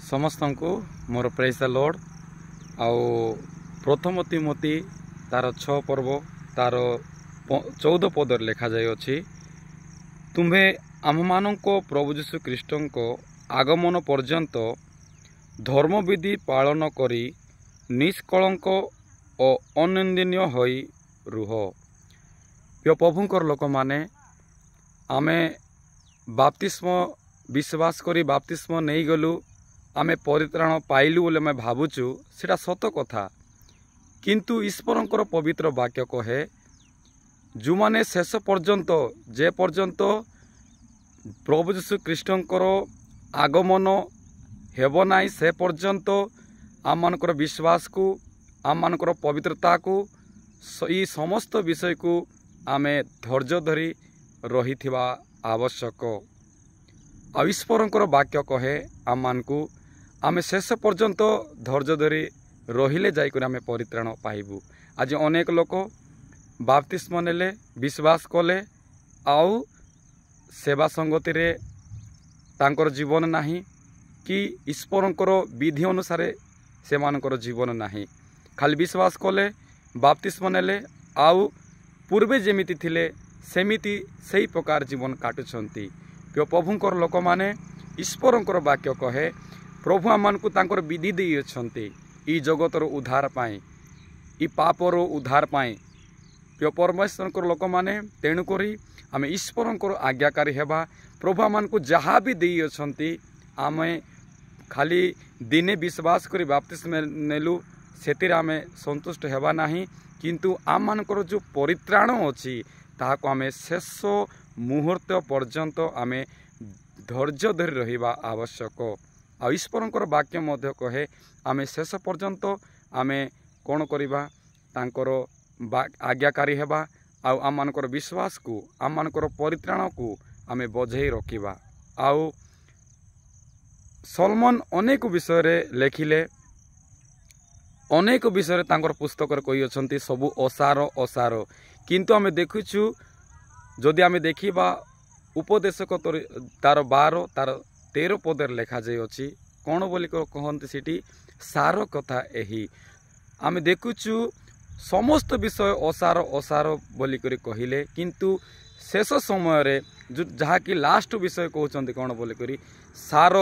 समस्त को मोर praise the Lord आउ प्रथम तिमोथी तार 6 पर्व तार 14 पदर लिखा जाए तुम्हें आम मान प्रभु जीशु ख्रीष्ट आगमन पर्यंत धर्मविधि पालन करी निष्कलंक और अनिंदनीय होई रुह। प्रिय प्रभुंकर लोक माने आमे बाप्तिस्म विश्वास करी बाप्तिस्म नहीं गलु आमे परित्राण पाइलु बोले मैं भावुचु सेटा सत कथा, किंतु ईश्वरंकर पवित्र वाक्य कहे जो माने शेष पर्यंत जे पर्यंत प्रभु जीशु ख्रीष्टंकर आगमन हेब नाई से पर्यंत आम मानकर विश्वास को आम मानकर पवित्रता को ई समस्त विषय को आमे धैर्य धरी रही थिबा आवश्यक। आ ईश्वरंकर वाक्य कहे आम मानकु आमे शेष पर्यंत धैर्य धरी रहिले जाइकर आमे परित्राण पाइबु। आज अनेक लोक बाप्तिस्म नेले विश्वास कले आउ सेवा संगति रे तांकर जीवन नाही कि ईश्वरंकर विधि अनुसार से मानकर जीवन नाही, खाली विश्वास कले बाप्तिस्म नेले आउ पूर्वे जेमिति थिले सेमिति सही प्रकार जीवन काटुछंती। प्रिय प्रभुंकर लोक माने ईश्वरंकर वाक्य कहे प्रभु आमनकु तांकर विधि देई अछंती ई जगतर उद्धार पाई ई पापर उद्धार पाई। प्रिय परमेश्वरंकर लोक माने तेणु करी आमे ईश्वरंकर आज्ञाकारी हेबा। प्रभु आमनकु जहाँ भी देई अछंती आमे खाली दिने विश्वास करी बाप्तिस्म नेलु सेतिर आमे संतुष्ट हेबा नाही, किंतु आम मानकर जो परित्राण अछि ताहाको आमे शेष मुहूर्त पर्यंत आमे धैर्य धरी रहिबा आवश्यक। आ ईश्वरंकर वाक्य मध्य कहे आमे शेष पर्यंत आमे कोन करिबा तांकर आज्ञाकारी हेबा आउ आम मानकर विश्वास को आम मानकर परित्राण को आमे बझेई रखिबा। आउ सलमान अनेक विषय रे लेखिले अनेक विषय तांकर पुस्तक कही अछंती सबु असार असार, किंतु आमे देखुछु जदि आमे देखिबा उपदेशक तार 12 तार 13 पदर लेखा जाय अछि कोन बोली कहंती सिटी सार कथा एही। आमे देखुछु समस्त विषय असार असार बोली करी कहिले, किंतु शेष समय रे जो जहा कि लास्ट विषय कहउचंती कोन बोली करी सार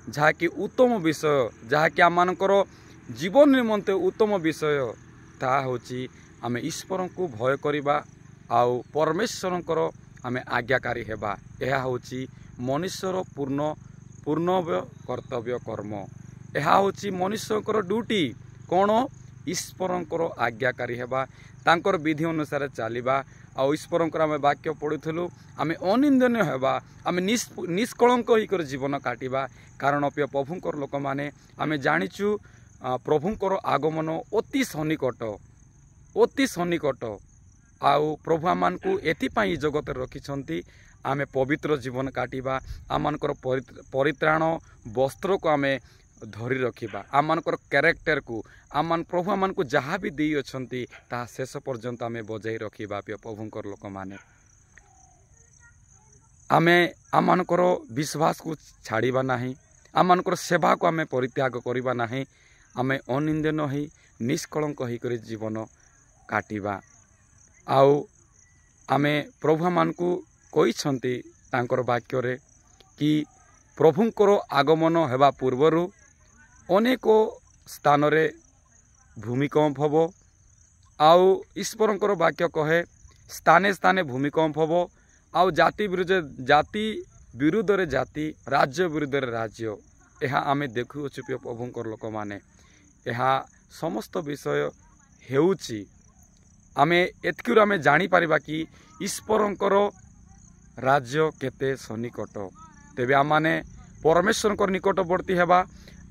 जहा कि उत्तम विषय जहा कि आम मानकर जीवन निमंते उत्तम विषय ता होची आमे ईश्वर को भय करिबा आउ परमेश्वरंकर आमे आज्ञाकारी हेबा। एहा होची मनुष्यर पूर्ण कर्तव्य कर्म। एहा होची मनुष्यकर ड्यूटी कोन ईश्वरंकर आज्ञाकारी हेबा तांकर विधि अनुसार चलिबा। आउ ईश्वरंकर आमे वाक्य पढुथलु आमे अनिंदनीय हेबा आमे निष्कलंक होकर जीवन काटिबा। कारण प्रिय प्रभुंकर लोक माने आमे जानिचु प्रभुंकर आगमन अति सन्निकट आउ प्रभु आमको एथिपाई जगत रखिछंती आमे पवित्र जीवन काटिबा आमनकर परित्राण वस्त्र को आमे धरी रखिबा आमनकर कैरेक्टर को आमन प्रभु आमको जहाँ भी देई अछंती ता शेष पर्यंत आमे बजाई रखिबा। प्रिय प्रभुंकर लोक माने आमे आमनकर विश्वास को छाड़िबा नाही, आमनकर सेवा को आमे परित्याग करिबा नाही, आमे अनिंदनीय होई निष्कलंक होई करी जीवन काटिबा। आउ आमे प्रभु मानकु कहिछंती तांकर वाक्य रे कि प्रभुंकर आगमन हेबा पूर्वरु अनेक स्थान रे भूमिकंप हबो। आउ ईश्वरंकर वाक्य कहे स्थाने स्थाने भूमिकंप हबो आउ जाति विरुद्ध रे जाति राज्य विरुद्ध रे राज्य एहा आमे देखु अछि। प्रिय प्रभुंकर लोक माने एहा समस्त विषय हेउची आमे एतकिर आमे जानी परिबा कि ईश्वरंकर राज्य केते सन्निकट। तेबे आमाने परमेश्वरंकर निकटवर्ती हेबा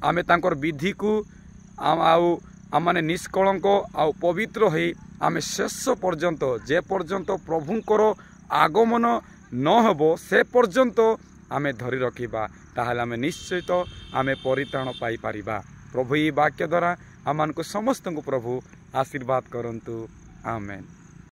आमे तांकर विधि को आउ आमाने निष्कलंक आउ पवित्र होई आमे शेष पर्यंत जे पर्यंत प्रभुंकर आगमन न हेबो से पर्यंत आमे धरी रखिबा ताहाले आमे निश्चित आमे परित्राण पाई परिबा। प्रभु ई वाक्य द्वारा आमनको समस्त को प्रभु आशीर्वाद करंतु। आमेन।